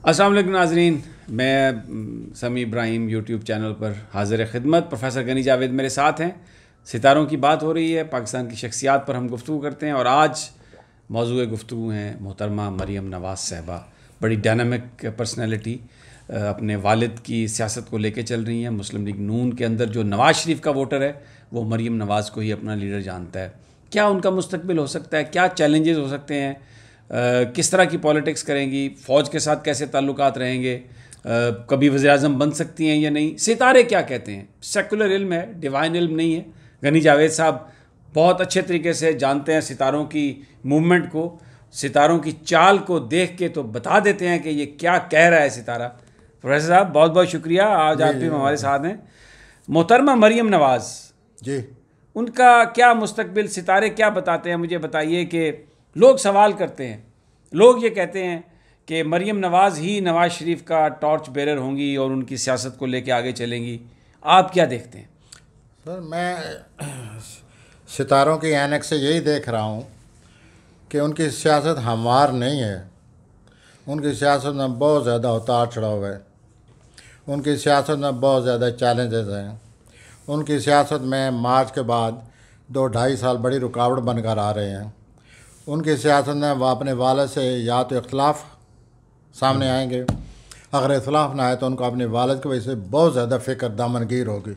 अस्सलाम वालेकुम नाज़रीन, मैं समी इब्राहिम यूट्यूब चैनल पर हाज़िर खिदमत। प्रोफेसर गनी जावेद मेरे साथ हैं। सितारों की बात हो रही है, पाकिस्तान की शख्सियात पर हम गुफ्तगू करते हैं और आज मौजूद गुफ्तगू हैं मोहतरमा मरीम नवाज़ साहबा। बड़ी डायनामिक पर्सनैलिटी, अपने वालिद की सियासत को लेके चल रही हैं। मुस्लिम लीग नून के अंदर जो नवाज़ शरीफ का वोटर है वो मरीम नवाज़ को ही अपना लीडर जानता है। क्या उनका मुस्तकबिल हो सकता है, क्या चैलेंजेस हो सकते हैं, किस तरह की पॉलिटिक्स करेंगी, फ़ौज के साथ कैसे ताल्लुकात रहेंगे, कभी वज़ीर-ए-आज़म बन सकती हैं या नहीं, सितारे क्या कहते हैं। सेकुलर इल्म है, डिवाइन इल्म नहीं है। गनी जावेद साहब बहुत अच्छे तरीके से जानते हैं सितारों की मूवमेंट को, सितारों की चाल को देख के तो बता देते हैं कि ये क्या कह रहा है सितारा। प्रोफेसर साहब बहुत बहुत शुक्रिया, आज आप भी हमारे साथ हैं। मोहतरमा मरीम नवाज़ जी, उनका क्या मुस्तकबिल, सितारे क्या बताते हैं, मुझे बताइए। कि लोग सवाल करते हैं, लोग ये कहते हैं कि मरीम नवाज़ ही नवाज़ शरीफ का टॉर्च बेरर होंगी और उनकी सियासत को लेके आगे चलेंगी। आप क्या देखते हैं? सर मैं सितारों की ऐनक से यही देख रहा हूँ कि उनकी सियासत हमवार नहीं है। उनकी सियासत में बहुत ज़्यादा उतार चढ़ाव है। उनकी सियासत में बहुत ज़्यादा चैलेंजेस हैं। उनकी सियासत में मार्च के बाद 2-2.5 साल बड़ी रुकावट बनकर आ रहे हैं। उनकी सियासत में वह अपने वालिद से या तो इख्तलाफ सामने आएंगे, अगर इख्तलाफ ना आए तो उनको अपने वालिद की वजह से बहुत ज़्यादा फ़िक्र दामनगीर होगी।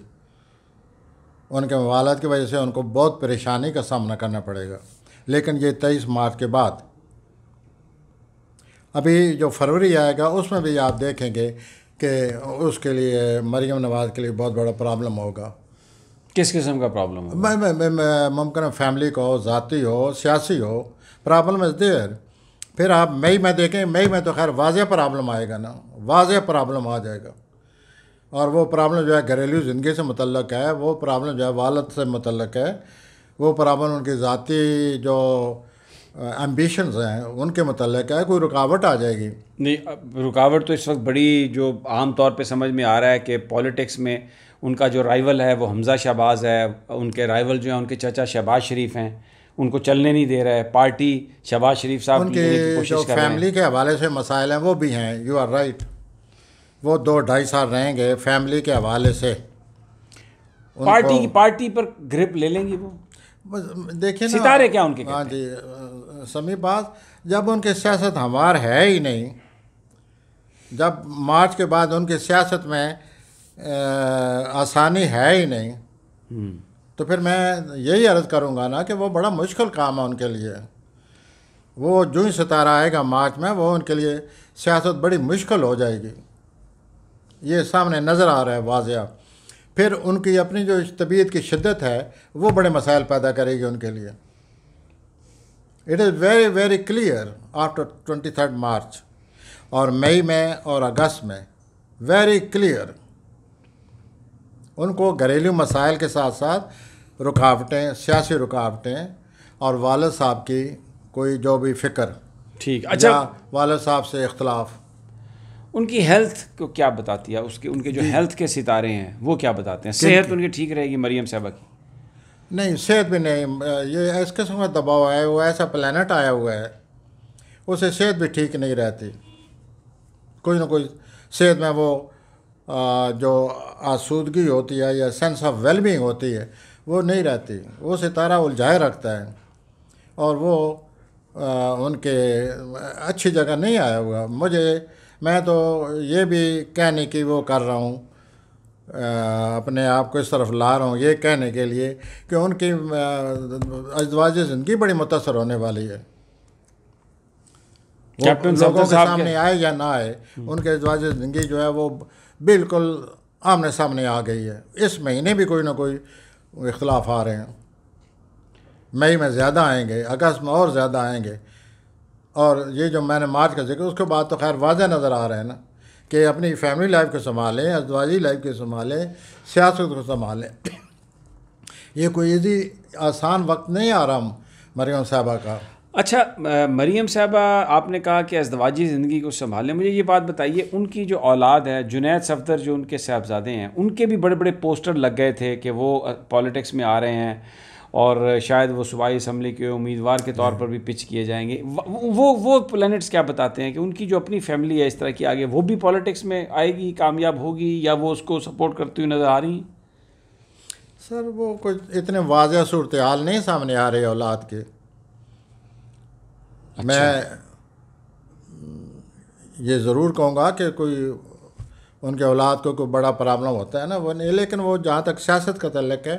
उनके वालिद की वजह से उनको बहुत परेशानी का सामना करना पड़ेगा। लेकिन ये 23 मार्च के बाद अभी जो फरवरी आएगा उसमें भी आप देखेंगे कि उसके लिए मरीम नवाज़ के लिए बहुत बड़ा प्रॉब्लम होगा। किस किस्म का प्रॉब्लम होगा? मैं मुमकिन फैमिली को हो, ज़ाती हो, सियासी हो, प्रॉब्लम इज़ देयर। फिर आप मई में देखें, मई में तो खैर वाज़ेह प्रॉब्लम आएगा ना, वाज़ेह प्रॉब्लम आ जाएगा। और वो प्रॉब्लम जो है घरेलू ज़िंदगी से मुतल्लक है, वो प्रॉब्लम जो है वालिद से मुतल्लक है, वो प्रॉब्लम उनकी ज़ाती जो एम्बिशंस हैं उनके मुतल्लक है। कोई रुकावट आ जाएगी नहीं, रुकावट तो इस वक्त बड़ी जो आम तौर पे समझ में आ रहा है कि पॉलिटिक्स में उनका जो राइवल है वो हमज़ा शहबाज है। उनके राइवल जो हैं उनके चाचा शहबाज शरीफ हैं, उनको चलने नहीं दे रहा है। पार्टी शहबाज शरीफ साहब की लेने की उनके जो कोशिश कर रहे हैं। फैमिली के हवाले से मसाइल हैं वो भी हैं। यू आर राइट, वो 2-2.5 साल रहेंगे फैमिली के हवाले से। पार्टी पर ग्रिप ले लेंगी वो। देखिए ना, सितारे क्या उनके हाँ कहते हैं? जी, समी बात, जब उनकी सियासत हमार है ही नहीं, जब मार्च के बाद उनकी सियासत में आसानी है ही नहीं, तो फिर मैं यही अर्ज़ करूँगा ना कि वो बड़ा मुश्किल काम है उनके लिए। वो जो ही सितारा आएगा मार्च में, वो उनके लिए सियासत बड़ी मुश्किल हो जाएगी। ये सामने नज़र आ रहा है वाज़िया। फिर उनकी अपनी जो तबीयत की शिद्दत है वो बड़े मसाइल पैदा करेगी उनके लिए। It is very very clear after 23 मार्च और मई में और अगस्त में, वेरी क्लियर उनको घरेलू मसाइल के साथ साथ रुकावटें, सियासी रुकावटें और वालिद साहब की कोई जो भी फ़िक्र, ठीक, अच्छा, वालिद साहब से इख्तलाफ। उनकी हेल्थ को क्या बताती है? उनके जो हेल्थ के सितारे हैं वो क्या बताते हैं? सेहत उनकी ठीक रहेगी मरीम साहबा की? नहीं, सेहत भी नहीं। ये इस किस्म का दबाव है, वो ऐसा प्लानट आया हुआ है, उसे सेहत भी ठीक नहीं रहती। कोई ना कोई सेहत में वो जो आसूदगी होती है या सेंस ऑफ वेलबींग होती है वो नहीं रहती। वो सितारा उलझाए रखता है और वो उनके अच्छी जगह नहीं आया हुआ। मैं तो ये भी कहने की वो कर रहा हूँ, अपने आप को इस तरफ ला रहा हूँ ये कहने के लिए कि उनकी अज़वाज ज़िंदगी बड़ी मुतासर होने वाली है। कैप्टन लोगों के सामने आए या ना आए, उनके अज़वाज ज़िंदगी जो है वो बिल्कुल आमने सामने आ गई है। इस महीने भी कोई ना कोई इख्तलाफ आ रहे हैं। मई में ज़्यादा आएंगे, अगस्त में और ज़्यादा आएंगे। और ये जो मैंने मार्च का जिक्र, उसके बाद तो खैर वाज़ह नज़र आ रहा है ना कि अपनी फैमिली लाइफ को संभालें, अज़वाजी लाइफ को संभालें, सियासत को संभालें। ये कोई इजी आसान वक्त नहीं आ रहा मरीम साहबा का। अच्छा, मरीम साहबा आपने कहा कि अज़दवाजी ज़िंदगी को संभालें। मुझे ये बात बताइए, उनकी जो औलाद है जुनैद सफदर, जो उनके साहबजादे हैं, उनके भी बड़े बड़े पोस्टर लग गए थे कि वो पॉलिटिक्स में आ रहे हैं और शायद वो सूबाई असम्बली के उम्मीदवार के तौर पर भी पिच किए जाएंगे। वो प्लैनेट्स क्या बताते हैं कि उनकी जो अपनी फैमिली है इस तरह की आगे, वो भी पॉलिटिक्स में आएगी, कामयाब होगी, या वो उसको सपोर्ट करती हुई नज़र आ रही हैं? सर वो कुछ इतने वाज़ह सूरत हाल नहीं सामने आ रही औलाद के। अच्छा। मैं ये ज़रूर कहूँगा कि कोई उनके औलाद को कोई बड़ा प्रॉब्लम होता है ना वो नहीं, लेकिन वो जहाँ तक सियासत का तल्लुक़ है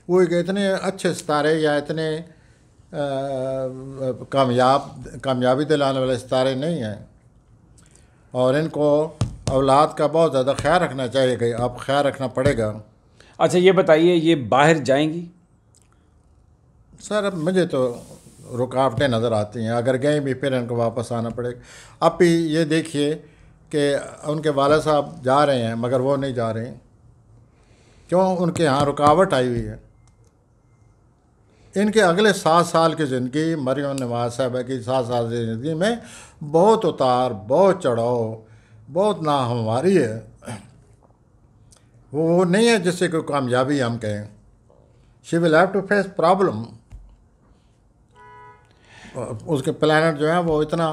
वो एक इतने अच्छे सितारे या इतने कामयाबी दिलाने वाले सितारे नहीं हैं, और इनको औलाद का बहुत ज़्यादा ख्याल रखना चाहिए कि अब ख्याल रखना पड़ेगा। अच्छा ये बताइए, ये बाहर जाएंगी? सर अब मुझे तो रुकावटें नज़र आती हैं, अगर गए भी फिर इनको वापस आना पड़ेगा। अब भी ये देखिए कि उनके वाला साहब जा रहे हैं मगर वो नहीं जा रहे हैं, क्यों? उनके यहाँ रुकावट आई हुई है। इनके अगले 7 साल की ज़िंदगी, मरियम नवाज़ साहबा की 7 साल की ज़िंदगी में बहुत उतार, बहुत चढ़ाव, बहुत नाहमवारी है। वो नहीं है जिससे कोई कामयाबी हम कहें। She will have to face problem. उसके प्लानट जो है वो इतना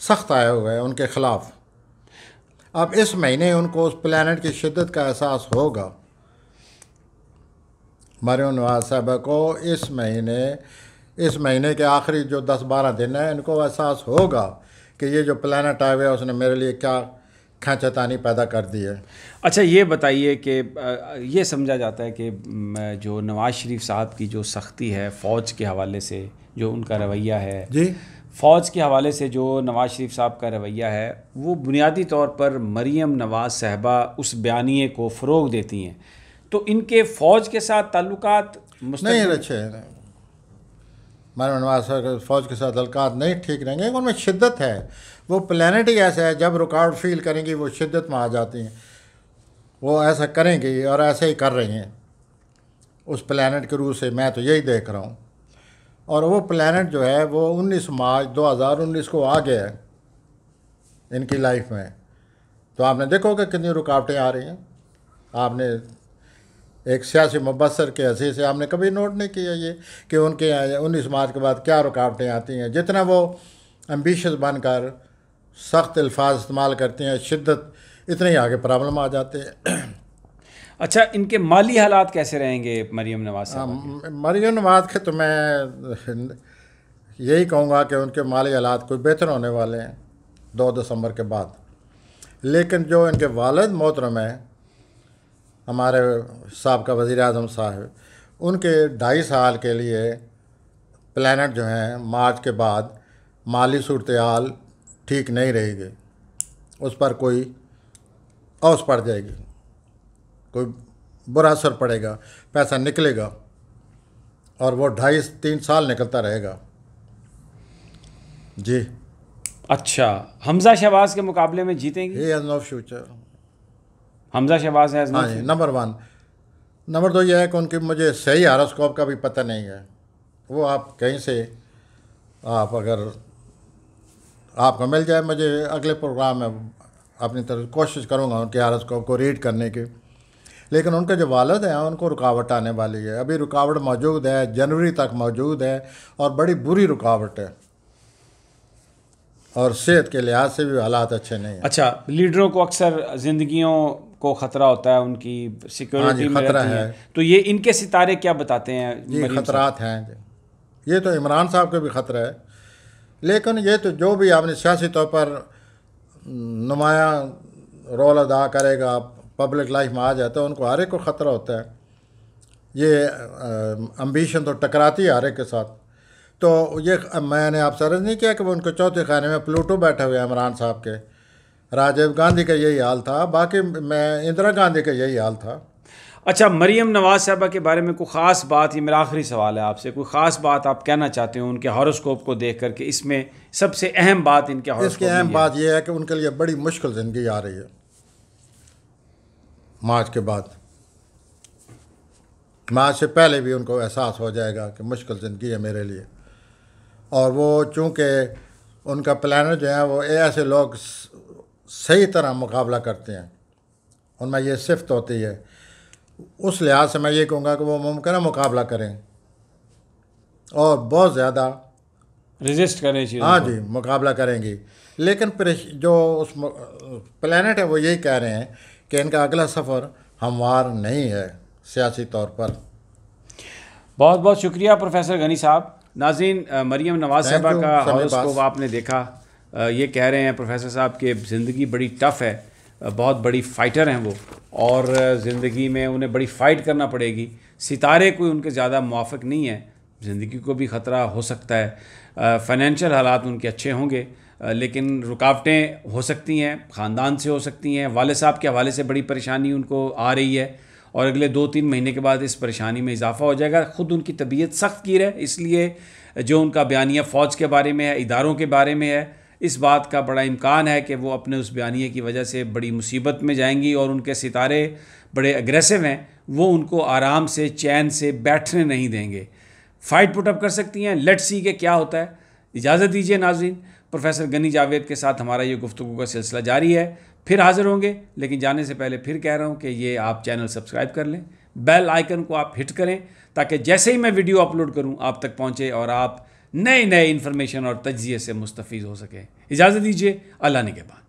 सख्त आया हुआ है उनके ख़िलाफ़। अब इस महीने उनको उस प्लानट की शिद्दत का एहसास होगा। मरियम नवाज़ साहबा को इस महीने के आखिरी जो 10-12 दिन है इनको एहसास होगा कि ये जो प्लानट आया हुआ है उसने मेरे लिए क्या खींचतानी पैदा कर दी है। अच्छा ये बताइए कि ये समझा जाता है कि जो नवाज़ शरीफ साहब की जो सख्ती है फ़ौज के हवाले से, जो उनका रवैया है जी, फ़ौज के हवाले से जो नवाज़ शरीफ साहब का रवैया है, वो बुनियादी तौर पर मरियम नवाज़ साहबा उस बयानिए को फ़रोग़ देती हैं। तो इनके फ़ौज के साथ ताल्लुकात नहीं अच्छे हैं। मरियम नवाज़ साहब फ़ौज के साथ ताल्लुकात नहीं ठीक रहेंगे, उनमें शिद्दत है। वो प्लानट ही ऐसा है, जब रुकावट फील करेंगी वो शिद्दत में आ जाती हैं। वो ऐसा करेंगी और ऐसे ही कर रही हैं उस प्लानट के रूह से, मैं तो यही देख रहा हूँ। और वो प्लानट जो है वो 19 मार्च 2019 को आ गया है इनकी लाइफ में। तो आपने देखोगे कितनी रुकावटें आ रही हैं। आपने एक सियासी मुबसर के हंसी से आपने कभी नोट नहीं किया ये कि उनके 19 मार्च के बाद क्या रुकावटें आती हैं। जितना वो एम्बिशियस बनकर सख्त अल्फाज इस्तेमाल करते हैं, शिद्दत, इतने ही आगे प्रॉब्लम आ जाते हैं। अच्छा इनके माली हालात कैसे रहेंगे मरियम नवाज़ साहब? मरियम नवाज़ के तो मैं यही कहूँगा कि उनके माली हालात कोई बेहतर होने वाले हैं 2 दिसंबर के बाद। लेकिन जो इनके वालिद मोहतरम हैं, हमारे साबका वज़ीर-ए-आज़म साहब, उनके 2.5 साल के लिए प्लानट जो हैं मार्च के बाद माली सूरत हाल ठीक नहीं रहेगी, उस पर कोई औस पड़ जाएगी, कोई बुरा असर पड़ेगा, पैसा निकलेगा और वो 2.5-3 साल निकलता रहेगा। जी। अच्छा, हमज़ा शहबाज के मुकाबले में जीतेंगी? He has no future. Hamza Shehbaz है? हाँ जी, नंबर 1। नंबर 2 ये है कि उनकी मुझे सही हारोस्कोप का भी पता नहीं है। वो आप कहीं से आप अगर आपको मिल जाए, मुझे अगले प्रोग्राम में अपनी तरफ कोशिश करूँगा उनके हारोस्कोप को रीड करने की। लेकिन उनके जो वालिद हैं उनको रुकावट आने वाली है। अभी रुकावट मौजूद है, जनवरी तक मौजूद है और बड़ी बुरी रुकावट है, और सेहत के लिहाज से भी हालात अच्छे नहीं हैं। अच्छा, लीडरों को अक्सर ज़िंदगियों को ख़तरा होता है, उनकी सिक्योरिटी में खतरा रहती है। तो ये इनके सितारे क्या बताते हैं? ये खतरात हैं। ये तो इमरान साहब के भी ख़तरा है, लेकिन ये तो जो भी आपने सियासी तौर पर नुमाया रोल अदा करेगा, पब्लिक लाइफ में आ जाता है, उनको हर एक को ख़तरा होता है। ये एम्बिशन तो टकराती है हर एक के साथ। तो ये मैंने आपसे अर्ज़ नहीं किया कि वो उनके चौथे खाने में प्लूटो बैठे हुए हैं इमरान साहब के। राजीव गांधी का यही हाल था, बाकी मैं इंदिरा गांधी का यही हाल था। अच्छा, मरियम नवाज़ साहबा के बारे में कोई ख़ास बात, ये मेरा आखिरी सवाल है आपसे, कोई ख़ास बात आप कहना चाहते हो उनके हॉरोस्कोप को देख करके? इसमें सबसे अहम बात इनके इसकी अहम बात यह है कि उनके लिए बड़ी मुश्किल ज़िंदगी आ रही है मार्च के बाद। मार्च से पहले भी उनको एहसास हो जाएगा कि मुश्किल ज़िंदगी है मेरे लिए। और वो चूँकि उनका प्लानर जो है वो ऐसे लोग सही तरह मुकाबला करते हैं, उनमें ये सिफ्त होती है, उस लिहाज से मैं ये कहूँगा कि वो मुमकिन मुकाबला करें और बहुत ज़्यादा रेजिस्ट करें चीज़ों हाँ को। जी मुकाबला करेंगी। लेकिन जो उस प्लेनेट है वो यही कह रहे हैं कि इनका अगला सफ़र हमवार नहीं है सियासी तौर पर। बहुत बहुत शुक्रिया प्रोफेसर गनी साहब। नाज़रीन, मरीम नवाज़ Thank साहबा you, का समी हॉरोस्कोप बास। आपने देखा। ये कह रहे हैं प्रोफेसर साहब कि ज़िंदगी बड़ी टफ़ है, बहुत बड़ी फ़ाइटर हैं वो, और ज़िंदगी में उन्हें बड़ी फ़ाइट करना पड़ेगी। सितारे कोई उनके ज़्यादा मुआफ़िक नहीं है, ज़िंदगी को भी ख़तरा हो सकता है। फ़ाइनेंशियल हालात उनके अच्छे होंगे, लेकिन रुकावटें हो सकती हैं, ख़ानदान से हो सकती हैं, वाले साहब के हवाले से बड़ी परेशानी उनको आ रही है, और अगले 2-3 महीने के बाद इस परेशानी में इजाफा हो जाएगा। ख़ुद उनकी तबीयत सख्त गिर है, इसलिए जो उनका बयानिया फ़ौज के बारे में है, इदारों के बारे में है, इस बात का बड़ा इम्कान है कि वो अपने उस बयानिए की वजह से बड़ी मुसीबत में जाएंगी, और उनके सितारे बड़े अग्रेसिव हैं, वो उनको आराम से चैन से बैठने नहीं देंगे। फ़ाइट पुटअप कर सकती हैं, लेट्स सी के क्या होता है। इजाज़त दीजिए नाज़रीन, प्रोफेसर गनी जावेद के साथ हमारा ये गुफ्तगू का सिलसिला जारी है, फिर हाज़िर होंगे। लेकिन जाने से पहले फिर कह रहा हूँ कि ये आप चैनल सब्सक्राइब कर लें, बेल आइकन को आप हिट करें, ताकि जैसे ही मैं वीडियो अपलोड करूँ आप तक पहुँचे और आप नए नए इन्फॉर्मेशन और तज्ज़िये से मुस्तफ़ीज़ हो सकें। इजाज़त दीजिए, अल्लाह निगहबान।